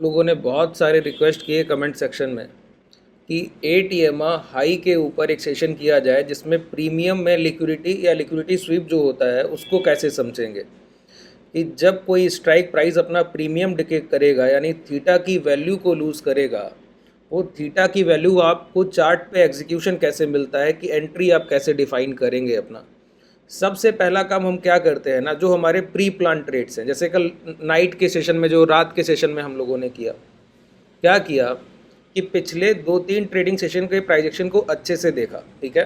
लोगों ने बहुत सारे रिक्वेस्ट किए कमेंट सेक्शन में कि एटीएमा हाई के ऊपर एक सेशन किया जाए जिसमें प्रीमियम में लिक्विडिटी या लिक्विडिटी स्वीप जो होता है उसको कैसे समझेंगे कि जब कोई स्ट्राइक प्राइस अपना प्रीमियम डिके करेगा यानी थीटा की वैल्यू को लूज़ करेगा, वो थीटा की वैल्यू आपको चार्ट पे एग्जीक्यूशन कैसे मिलता है कि एंट्री आप कैसे डिफाइन करेंगे अपना। सबसे पहला काम हम क्या करते हैं ना, जो हमारे प्री प्लान ट्रेड्स हैं, जैसे कल नाइट के सेशन में, जो रात के सेशन में हम लोगों ने किया, क्या किया कि पिछले 2-3 ट्रेडिंग सेशन के प्राइजेक्शन को अच्छे से देखा। ठीक है,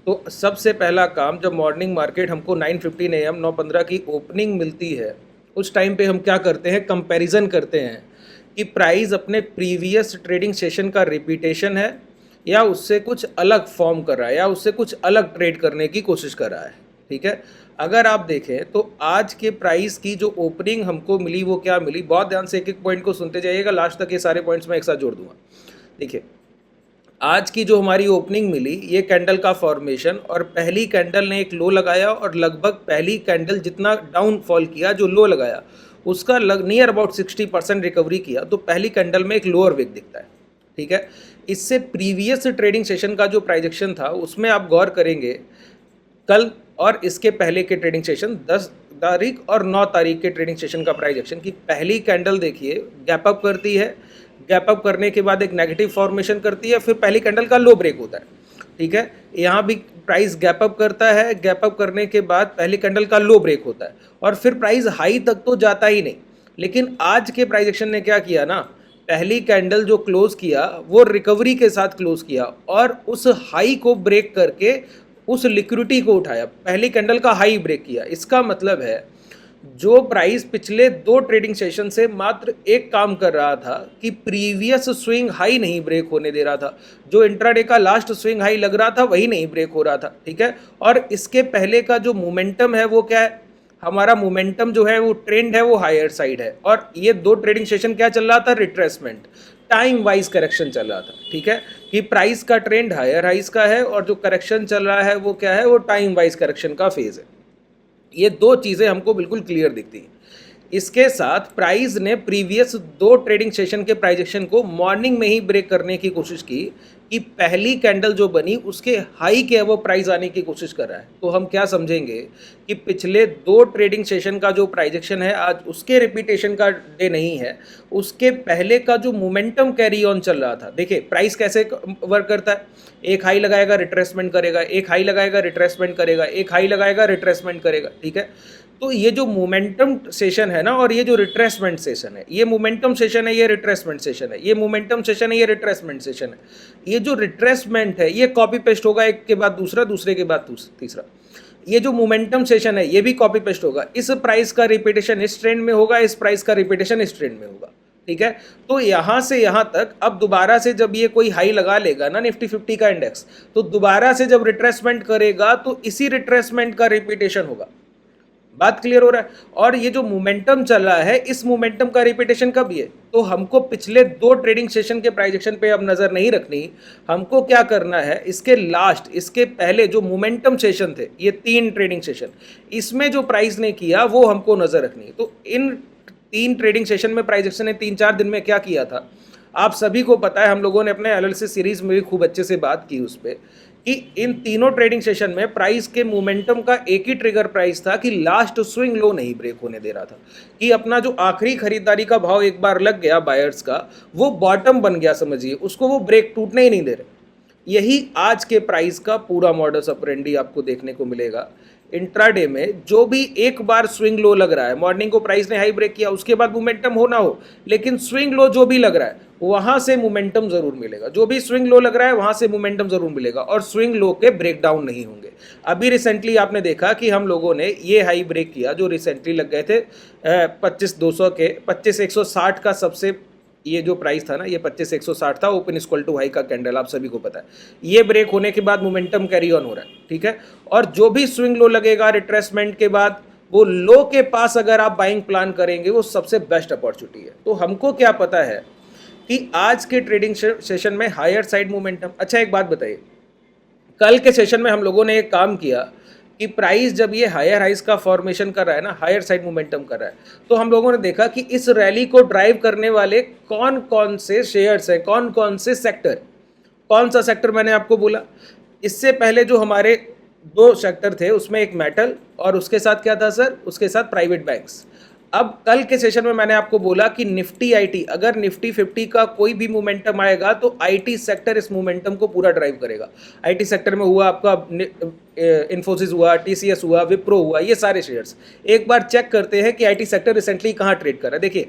तो सबसे पहला काम, जब मॉर्निंग मार्केट हमको 9:15 AM 9:15 की ओपनिंग मिलती है, उस टाइम पे हम क्या करते हैं, कंपैरिजन करते हैं कि प्राइस अपने प्रीवियस ट्रेडिंग सेशन का रिपीटेशन है या उससे कुछ अलग फॉर्म कर रहा है या उससे कुछ अलग ट्रेड करने की कोशिश कर रहा है। ठीक है, अगर आप देखें तो आज के प्राइस की जो ओपनिंग हमको मिली वो क्या मिली, बहुत ध्यान से एक एक पॉइंट को सुनते जाइएगा, लास्ट तक ये सारे पॉइंट्स मैं एक साथ जोड़ दूंगा। देखिए, आज की जो हमारी ओपनिंग मिली, ये कैंडल का फॉर्मेशन, और पहली कैंडल ने एक लो लगाया और लगभग पहली कैंडल जितना डाउनफॉल किया, जो लो लगाया उसका नियर अबाउट 60% रिकवरी किया, तो पहली कैंडल में एक लोअर विक दिखता है। ठीक है, इससे प्रीवियस ट्रेडिंग सेशन का जो प्राइजेक्शन था उसमें आप गौर करेंगे, कल और इसके पहले के ट्रेडिंग सेशन 10 तारीख और 9 तारीख के ट्रेडिंग सेशन का प्राइजेक्शन की पहली कैंडल देखिए गैप अप करती है, गैप अप करने के बाद एक नेगेटिव फॉर्मेशन करती है, फिर पहली कैंडल का लो ब्रेक होता है। ठीक है, यहाँ भी प्राइस गैप अप करता है, गैप अप करने के बाद पहली कैंडल का लो ब्रेक होता है और फिर प्राइस हाई तक तो जाता ही नहीं। लेकिन आज के प्राइजेक्शन ने क्या किया ना, पहली कैंडल जो क्लोज किया वो रिकवरी के साथ क्लोज किया और उस हाई को ब्रेक करके उस लिक्विडिटी को उठाया, पहली कैंडल का हाई ब्रेक किया। इसका मतलब है जो प्राइस पिछले 2 ट्रेडिंग सेशन से मात्र एक काम कर रहा था कि प्रीवियस स्विंग हाई नहीं ब्रेक होने दे रहा था, जो इंट्राडे का लास्ट स्विंग हाई लग रहा था वही नहीं ब्रेक हो रहा था। ठीक है, और इसके पहले का जो मोमेंटम है वो क्या है, हमारा मोमेंटम जो है वो ट्रेंड है वो हायर साइड है, और ये 2 ट्रेडिंग सेशन क्या चल रहा था, रिट्रेसमेंट, टाइम वाइज करेक्शन चल रहा था। ठीक है, कि प्राइस का ट्रेंड हायर हाइज का है और जो करेक्शन चल रहा है वो क्या है, वो टाइम वाइज करेक्शन का फेज है। ये 2 चीज़ें हमको बिल्कुल क्लियर दिखती हैं। इसके साथ प्राइस ने प्रीवियस 2 ट्रेडिंग सेशन के प्राइजेक्शन को मॉर्निंग में ही ब्रेक करने की कोशिश की कि पहली कैंडल जो बनी उसके हाई के वो प्राइस आने की कोशिश कर रहा है। तो हम क्या समझेंगे कि पिछले 2 ट्रेडिंग सेशन का जो प्राइजेक्शन है आज उसके रिपीटेशन का डे नहीं है, उसके पहले का जो मोमेंटम कैरी ऑन चल रहा था। देखिए प्राइस कैसे वर्क करता है, एक हाई लगाएगा रिट्रेसमेंट करेगा, एक हाई लगाएगा रिट्रेसमेंट करेगा, एक हाई लगाएगा रिट्रेसमेंट करेगा। ठीक है, तो ये जो मोमेंटम सेशन है ना और ये जो रिट्रेसमेंट सेशन है, ये मोमेंटम सेशन है, ये रिट्रेसमेंट सेशन है, ये मोमेंटम सेशन है, ये रिट्रेसमेंट सेशन है। ये जो रिट्रेसमेंट है ये कॉपी पेस्ट होगा, एक के बाद दूसरा, दूसरे के बाद तीसरा। ये जो मोमेंटम सेशन है ये भी कॉपी पेस्ट होगा, इस प्राइस का रिपीटेशन इस ट्रेंड में होगा, इस प्राइस का रिपीटेशन इस ट्रेंड में होगा। ठीक है, तो यहां से यहां तक अब दोबारा से जब ये कोई हाई लगा लेगा ना निफ्टी 50 का इंडेक्स, तो दोबारा से जब रिट्रेसमेंट करेगा तो इसी रिट्रेसमेंट का रिपीटेशन होगा। बात क्लियर हो रहा है, और ये जो मोमेंटम चल रहा है इस मोमेंटम का रिपीटेशन कब है, तो हमको पिछले 2 ट्रेडिंग सेशन के प्राइजेक्शन पे अब नजर नहीं रखनी, हमको क्या करना है, इसके लास्ट, इसके पहले जो मोमेंटम सेशन थे, ये 3 ट्रेडिंग सेशन, इसमें जो प्राइस ने किया वो हमको नजर रखनी है। तो इन 3 ट्रेडिंग सेशन में प्राइजेक्शन ने 3-4 दिन में क्या किया था आप सभी को पता है, हम लोगों ने अपने एनालिसिस सीरीज में भी खूब अच्छे से बात की उस पर, कि इन तीनों ट्रेडिंग सेशन में प्राइस के मोमेंटम का एक ही ट्रिगर प्राइस था कि लास्ट स्विंग लो नहीं ब्रेक होने दे रहा था, कि अपना जो आखिरी खरीदारी का भाव एक बार लग गया बायर्स का, वो बॉटम बन गया समझिए, उसको वो ब्रेक टूटने ही नहीं दे रहे। यही आज के प्राइस का पूरा मॉडस ऑपरेंडी आपको देखने को मिलेगा। इंट्राडे में जो भी एक बार स्विंग लो लग रहा है, मॉर्निंग को प्राइस ने हाई ब्रेक किया, उसके बाद मोमेंटम हो ना हो, लेकिन स्विंग लो जो भी लग रहा है वहां से मोमेंटम जरूर मिलेगा, जो भी स्विंग लो लग रहा है वहां से मोमेंटम जरूर मिलेगा और स्विंग लो के ब्रेक डाउन नहीं होंगे। अभी रिसेंटली आपने देखा कि हम लोगों ने ये हाई ब्रेक किया जो रिसेंटली लग गए थे 25,200 के, 25,160 का सबसे, ये जो प्राइस था ना ये 25,160 था, ओपन इक्वल टू हाई का कैंडल, आप सभी को पता है। ये ब्रेक होने के बाद मोमेंटम कैरी ऑन हो रहा है। ठीक है, और जो भी स्विंग लो लगेगा रिट्रेसमेंट के बाद, वो लो के पास अगर आप बाइंग प्लान करेंगे वो सबसे बेस्ट अपॉर्चुनिटी है। तो हमको क्या पता है कि आज के ट्रेडिंग सेशन में हायर साइड मोमेंटम। अच्छा एक बात बताइए, कल के सेशन में हम लोगों ने एक काम किया कि प्राइस जब ये हायर हाइस का फॉर्मेशन कर रहा है ना, हायर साइड मोमेंटम कर रहा है, तो हम लोगों ने देखा कि इस रैली को ड्राइव करने वाले कौन कौन से शेयर्स हैं, कौन कौन से सेक्टर। कौन सा सेक्टर मैंने आपको बोला, इससे पहले जो हमारे दो सेक्टर थे उसमें एक मेटल और उसके साथ क्या था सर, उसके साथ प्राइवेट बैंक्स। अब कल के सेशन में मैंने आपको बोला कि निफ्टी आईटी, अगर निफ्टी 50 का कोई भी मोमेंटम आएगा तो आईटी सेक्टर इस मोमेंटम को पूरा ड्राइव करेगा। आईटी सेक्टर में हुआ आपका इन्फोसिस हुआ, टीसीएस हुआ, विप्रो हुआ, ये सारे शेयर्स। एक बार चेक करते हैं कि आईटी सेक्टर रिसेंटली कहाँ ट्रेड कर रहा है। देखिए,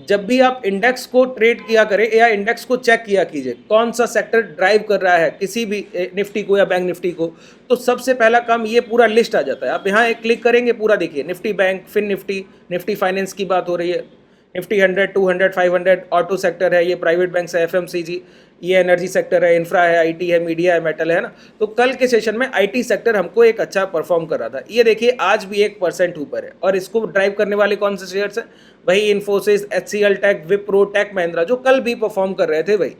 जब भी आप इंडेक्स को ट्रेड किया करें या इंडेक्स को चेक किया कीजिए कौन सा सेक्टर ड्राइव कर रहा है किसी भी निफ्टी को या बैंक निफ्टी को, तो सबसे पहला काम ये पूरा लिस्ट आ जाता है। आप यहाँ एक क्लिक करेंगे, पूरा देखिए, Nifty bank, fin Nifty, Nifty finance की बात हो रही है, निफ्टी 100, 200, 500 ऑटो सेक्टर है, ये प्राइवेट बैंक है, एफएमसीजी, ये एनर्जी सेक्टर है, इंफ्रा है, आईटी है, मीडिया है, मेटल है ना। तो कल के सेशन में आईटी सेक्टर हमको एक अच्छा परफॉर्म कर रहा था। ये देखिए आज भी 1% ऊपर है, और इसको ड्राइव करने वाले कौन से शेयर्स हैं, वही इन्फोसिस, एचसीएल टेक, विप्रो, टेक महिंद्रा, जो कल भी परफॉर्म कर रहे थे भाई।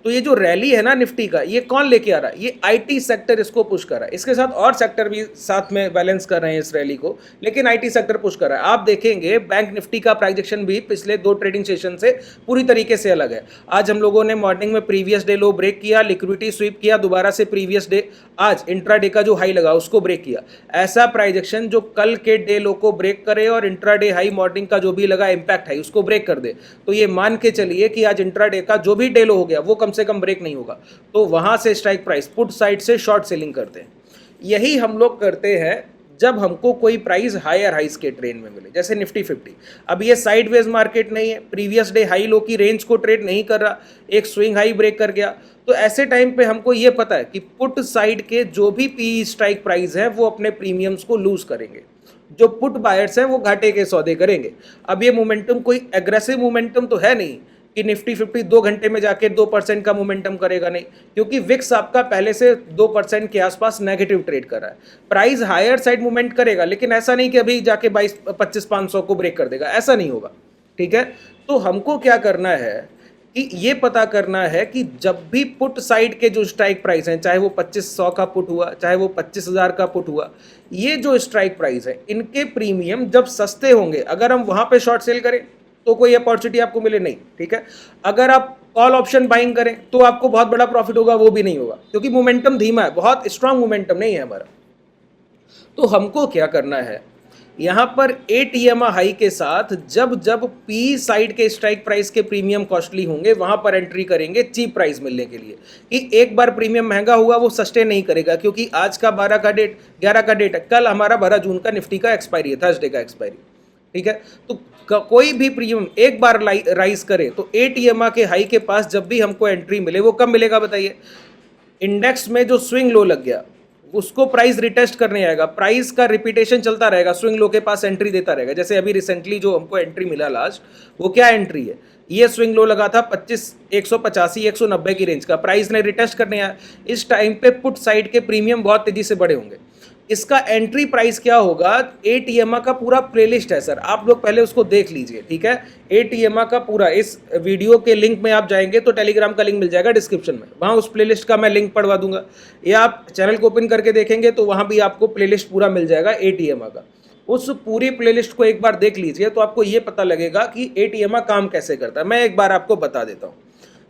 तो ये जो रैली है ना निफ्टी का, ये कौन लेके आ रहा है, ये आईटी सेक्टर इसको पुश कर रहा है। इसके साथ और सेक्टर भी साथ में बैलेंस कर रहे हैं इस रैली को, लेकिन आईटी सेक्टर पुश कर रहा है। आप देखेंगे बैंक निफ्टी का प्राइजेक्शन भी पिछले 2 ट्रेडिंग सेशन से पूरी तरीके से अलग है। आज हम लोगों ने मॉर्निंग में प्रीवियस डे लो ब्रेक किया, लिक्विडिटी स्वीप किया, दोबारा से प्रीवियस डे आज इंट्राडे का जो हाई लगा उसको ब्रेक किया। ऐसा प्राइजेक्शन जो कल के डे लो को ब्रेक करे और इंट्राडे हाई मॉर्निंग का जो भी लगा इम्पैक्ट हाई उसको ब्रेक कर दे, तो ये मान के चलिए कि आज इंट्राडे का जो भी डे लो हो गया वो कम से कम ब्रेक नहीं होगा। तो वहां से स्ट्राइक प्राइस पुट साइड से शॉर्ट सेलिंग करते हैं। यही हम लोग करते हैं जब हमको कोई प्राइस हायर हाइस के ट्रेंड में मिले, जैसे निफ्टी 50। अब ये साइडवेज मार्केट नहीं है, प्रीवियस डे हाई लो की रेंज को ट्रेड नहीं कर रहा, एक स्विंग हाई ब्रेक कर गया, तो ऐसे टाइम पे हमको ये पता है कि पुट साइड के जो भी पी स्ट्राइक प्राइस है वो अपने प्रीमियम्स को लूज करेंगे, जो पुट बायर्स हैं वो घाटे के सौदे करेंगे। अब ये मोमेंटम कोई एग्रेसिव मोमेंटम तो है नहीं कि निफ्टी 50 2 घंटे में जाके 2% का मोमेंटम करेगा, नहीं, क्योंकि विक्स आपका पहले से 2% के आसपास नेगेटिव ट्रेड कर रहा है। प्राइस हायर साइड मूवमेंट करेगा, लेकिन ऐसा नहीं कि अभी जाके 22-25-500 को ब्रेक कर देगा, ऐसा नहीं होगा। ठीक है, तो हमको क्या करना है कि ये पता करना है कि जब भी पुट साइड के जो स्ट्राइक प्राइस हैं, चाहे वो 2500 का पुट हुआ, चाहे वो 25,000 का पुट हुआ, ये जो स्ट्राइक प्राइस है इनके प्रीमियम जब सस्ते होंगे, अगर हम वहां पे शॉर्ट सेल करें तो कोई अपॉर्चुनिटी आपको मिले नहीं। ठीक है, अगर आप कॉल ऑप्शन बाइंग करें तो आपको बहुत बड़ा प्रॉफिट होगा, वो भी नहीं होगा, क्योंकि मोमेंटम धीमा है, बहुत स्ट्रांग मोमेंटम नहीं है हमारा। तो हमको क्या करना है, यहां पर 8 EMA हाई के साथ जब जब पी साइड के स्ट्राइक प्राइस के प्रीमियम कॉस्टली होंगे वहां पर एंट्री करेंगे चीप प्राइस मिलने के लिए। कि एक बार प्रीमियम महंगा हुआ वो सस्टेन नहीं करेगा, क्योंकि आज का 11 का डेट है, कल हमारा 12 जून का निफ्टी का एक्सपायरी है, थर्सडे का एक्सपायरी। ठीक है, तो कोई भी प्रीमियम एक बार राइज करे तो 8 EMA के हाई के पास जब भी हमको एंट्री मिले, वो कब मिलेगा बताइए, इंडेक्स में जो स्विंग लो लग गया उसको प्राइस रिटेस्ट करने आएगा, प्राइस का रिपीटेशन चलता रहेगा, स्विंग लो के पास एंट्री देता रहेगा। जैसे अभी रिसेंटली जो हमको एंट्री मिला लास्ट, वो क्या एंट्री है, ये स्विंग लो लगा था 185 190 की रेंज का, प्राइस ने रिटेस्ट करने आया। इस टाइम पे पुट साइड के प्रीमियम बहुत तेजी से बढ़े होंगे। इसका एंट्री प्राइस क्या होगा, 8 EMA का पूरा प्लेलिस्ट है सर, आप लोग पहले उसको देख लीजिए। ठीक है, 8 EMA का पूरा, इस वीडियो के लिंक में आप जाएंगे तो टेलीग्राम का लिंक मिल जाएगा डिस्क्रिप्शन में, वहाँ उस प्लेलिस्ट का मैं लिंक पढ़वा दूंगा, या आप चैनल को ओपन करके देखेंगे तो वहाँ भी आपको प्लेलिस्ट पूरा मिल जाएगा 8 EMA का। उस पूरी प्लेलिस्ट को एक बार देख लीजिए तो आपको ये पता लगेगा कि 8 EMA काम कैसे करता है। मैं एक बार आपको बता देता हूँ।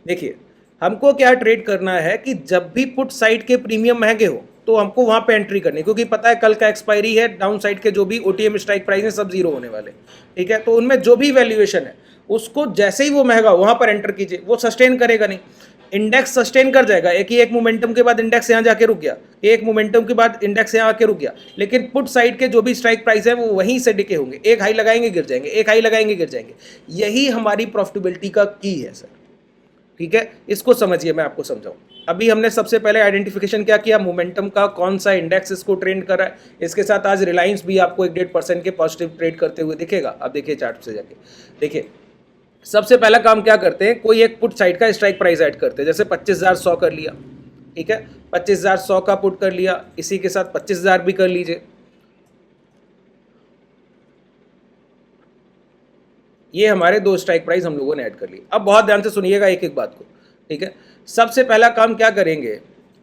देखिए, हमको क्या ट्रेड करना है कि जब भी पुट साइड के प्रीमियम महंगे हो तो हमको वहां पे एंट्री करनी, क्योंकि पता है कल का एक्सपायरी है, डाउन साइड के जो भी OTM स्ट्राइक प्राइस है सब जीरो होने वाले। ठीक है, तो उनमें जो भी वैल्यूएशन है उसको जैसे ही वो महंगा वहां पर एंटर कीजिए, वो सस्टेन करेगा नहीं, इंडेक्स सस्टेन कर जाएगा। एक मोमेंटम के बाद इंडेक्स यहाँ जाके रुक गया, एक मोमेंटम के बाद इंडेक्स यहाँ आके रुक गया, लेकिन पुट साइड के जो भी स्ट्राइक प्राइस है वो वहीं से डिके होंगे, एक हाई लगाएंगे गिर जाएंगे, एक हाई लगाएंगे गिर जाएंगे। यही हमारी प्रॉफिटेबिलिटी का की है सर। ठीक है, इसको समझिए, मैं आपको समझाऊं। अभी हमने सबसे पहले आइडेंटिफिकेशन क्या किया, मोमेंटम का कौन सा इंडेक्स इसको ट्रेंड कर रहा है। इसके साथ आज रिलायंस भी आपको 1.5% के पॉजिटिव ट्रेड करते हुए दिखेगा। अब देखिए चार्ट से जाके देखिए, सबसे पहला काम क्या करते हैं, कोई एक पुट साइड का स्ट्राइक प्राइस ऐड करते हैं, जैसे 25,100 कर लिया। ठीक है, 25,100 का पुट कर लिया, इसी के साथ 25,000 भी कर लीजिए। ये हमारे 2 स्ट्राइक प्राइस हम लोगों ने ऐड कर लिए। अब बहुत ध्यान से सुनिएगा एक एक बात को। ठीक है, सबसे पहला काम क्या करेंगे,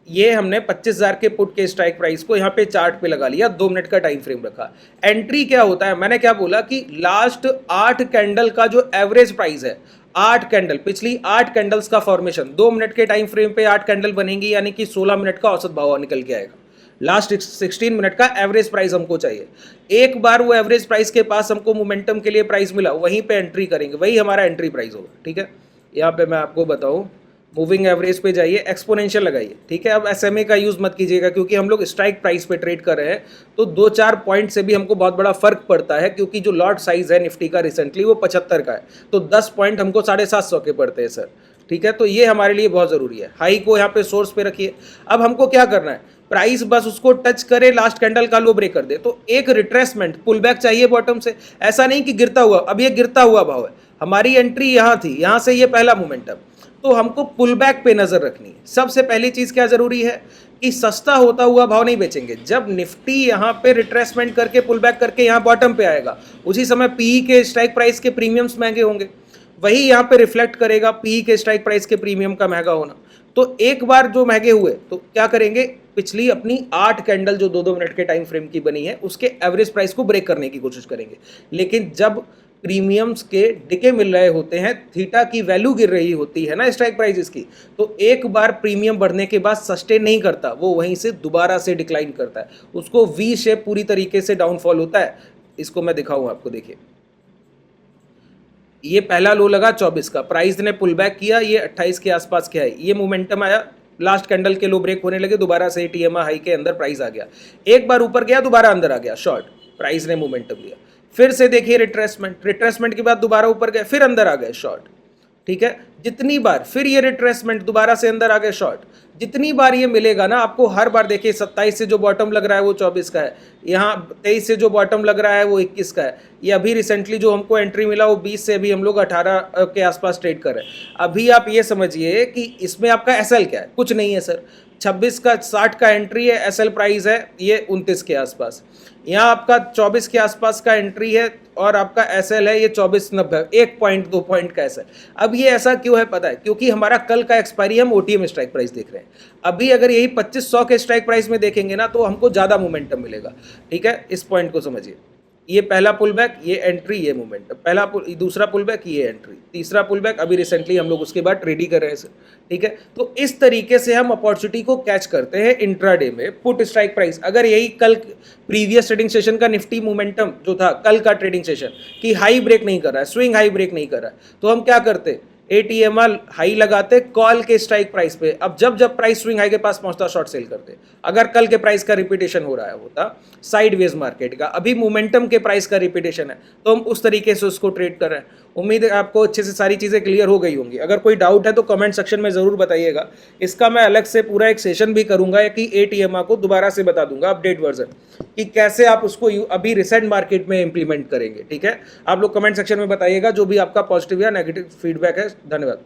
ये हमने 25,000 के पुट के स्ट्राइक प्राइस को यहाँ पे चार्ट पे लगा लिया, 2 मिनट का टाइम फ्रेम रखा। एंट्री क्या होता है, मैंने क्या बोला कि लास्ट 8 कैंडल का जो एवरेज प्राइस है, 8 कैंडल, पिछली 8 कैंडल्स का फॉर्मेशन 2 मिनट के टाइम फ्रेम पे 8 कैंडल बनेंगी, यानी कि 16 मिनट का औसत भाव निकल के आएगा। लास्ट 16 मिनट का एवरेज प्राइस हमको चाहिए। एक बार वो एवरेज प्राइस के पास हमको मोमेंटम के लिए प्राइस मिला, वहीं पे एंट्री करेंगे, वही हमारा एंट्री प्राइस होगा। ठीक है, यहाँ पे मैं आपको बताऊँ, मूविंग एवरेज पे जाइए, एक्सपोनेंशियल लगाइए। ठीक है, अब एसएमए का यूज़ मत कीजिएगा, क्योंकि हम लोग स्ट्राइक प्राइस पे ट्रेड कर रहे हैं, तो 2-4 पॉइंट से भी हमको बहुत बड़ा फर्क पड़ता है, क्योंकि जो लॉट साइज है निफ्टी का रिसेंटली वो 75 का है, तो 10 पॉइंट हमको 750 के पड़ते हैं सर। ठीक है, तो ये हमारे लिए बहुत ज़रूरी है। हाई को यहाँ पे सोर्स पे रखिए। अब हमको क्या करना है, प्राइस बस उसको टच करे, लास्ट कैंडल का लो ब्रेक कर दे, तो एक रिट्रेसमेंट पुल बैक चाहिए बॉटम से। ऐसा नहीं कि गिरता हुआ, अब ये गिरता हुआ भाव है, हमारी एंट्री यहाँ थी, यहाँ से ये पहला मोमेंटम, तो हमको पुल बैक पे नजर रखनी है। सबसे पहली चीज क्या जरूरी है कि सस्ता होता हुआ भाव नहीं बेचेंगे। जब निफ्टी यहाँ पे रिट्रेसमेंट करके पुल बैक करके यहाँ बॉटम पे आएगा, उसी समय पीई के स्ट्राइक प्राइस के प्रीमियम्स महंगे होंगे, वही यहाँ पे रिफ्लेक्ट करेगा पीई के स्ट्राइक प्राइस के प्रीमियम का महंगा होना। तो एक बार जो महंगे हुए तो क्या करेंगे, पिछली अपनी 8 कैंडल जो 2-2 मिनट के टाइम फ्रेम की बनी है उसके एवरेज प्राइस को ब्रेक करने की कोशिश करेंगे। लेकिन जब प्रीमियम्स के डिके मिल रहे होते हैं, थीटा की वैल्यू गिर रही होती है ना स्ट्राइक प्राइसेस की, तो एक बार प्रीमियम बढ़ने के बाद सस्टेन नहीं करता, वो वहीं से दोबारा से डिक्लाइन करता है, उसको वी शेप पूरी तरीके से डाउनफॉल होता है। इसको मैं दिखाऊं आपको, देखिए ये पहला लो लगा 24 का, प्राइस ने पुल बैक किया, ये 28 के आसपास क्या है, ये मोमेंटम आया, लास्ट कैंडल के लो ब्रेक होने लगे, दोबारा से टीएमए हाई के अंदर प्राइस आ गया, एक बार ऊपर गया दोबारा अंदर आ गया, शॉर्ट, प्राइस ने मोमेंटम लिया। फिर से देखिए रिट्रेसमेंट के बाद दोबारा ऊपर गए, फिर अंदर आ गए, शॉर्ट। ठीक है, जितनी बार फिर ये रिट्रेसमेंट, दोबारा से अंदर आ गए, शॉर्ट। जितनी बार ये मिलेगा ना आपको, हर बार देखिए 27 से जो बॉटम लग रहा है वो 24 का है, यहाँ 23 से जो बॉटम लग रहा है वो 21 का है, ये अभी रिसेंटली जो हमको एंट्री मिला वो 20 से अभी हम लोग 18 के आसपास ट्रेड कर रहे हैं। अभी आप ये समझिए कि इसमें आपका एसएल क्या है, कुछ नहीं है सर। 26 का 60 का एंट्री है, एसएल प्राइस है ये 29 के आसपास, यहाँ आपका 24 के आसपास का एंट्री है और आपका एसएल है ये 24.90, 1-2 पॉइंट का एसएल। अब ये ऐसा क्यों है पता है, क्योंकि हमारा कल का एक्सपायरी हम ओटीएम स्ट्राइक प्राइस देख रहे हैं। अभी अगर यही 2500 के स्ट्राइक प्राइस में देखेंगे ना तो हमको ज़्यादा मोमेंटम मिलेगा। ठीक है, इस पॉइंट को समझिए, ये पहला पुल बैक, ये एंट्री, ये मोमेंटम, दूसरा पुल बैक, ये एंट्री, तीसरा पुल बैक, अभी रिसेंटली हम लोग उसके बाद ट्रेड ही कर रहे हैं सर। ठीक है, तो इस तरीके से हम अपॉर्चुनिटी को कैच करते हैं इंट्राडे में। पुट स्ट्राइक प्राइस, अगर यही कल प्रीवियस ट्रेडिंग सेशन का निफ्टी मोमेंटम जो था कल का ट्रेडिंग सेशन कि हाई ब्रेक नहीं कर रहा है, स्विंग हाई ब्रेक नहीं कर रहा है, तो हम क्या करते, एटीएमआर हाई लगाते कॉल के स्ट्राइक प्राइस पे। अब जब जब प्राइस स्विंग हाई के पास पहुंचता शॉर्ट सेल करते। अगर कल के प्राइस का रिपीटेशन हो रहा है होता साइडवेज मार्केट का, अभी मोमेंटम के प्राइस का रिपीटेशन है, तो हम उस तरीके से उसको ट्रेड कर रहे हैं। उम्मीद है आपको अच्छे से सारी चीज़ें क्लियर हो गई होंगी। अगर कोई डाउट है तो कमेंट सेक्शन में ज़रूर बताइएगा। इसका मैं अलग से पूरा एक सेशन भी करूंगा कि एटीएमआर को दोबारा से बता दूंगा अपडेट वर्जन, कि कैसे आप उसको अभी रिसेंट मार्केट में इंप्लीमेंट करेंगे। ठीक है, आप लोग कमेंट सेक्शन में बताइएगा जो भी आपका पॉजिटिव या नेगेटिव फीडबैक है। धन्यवाद।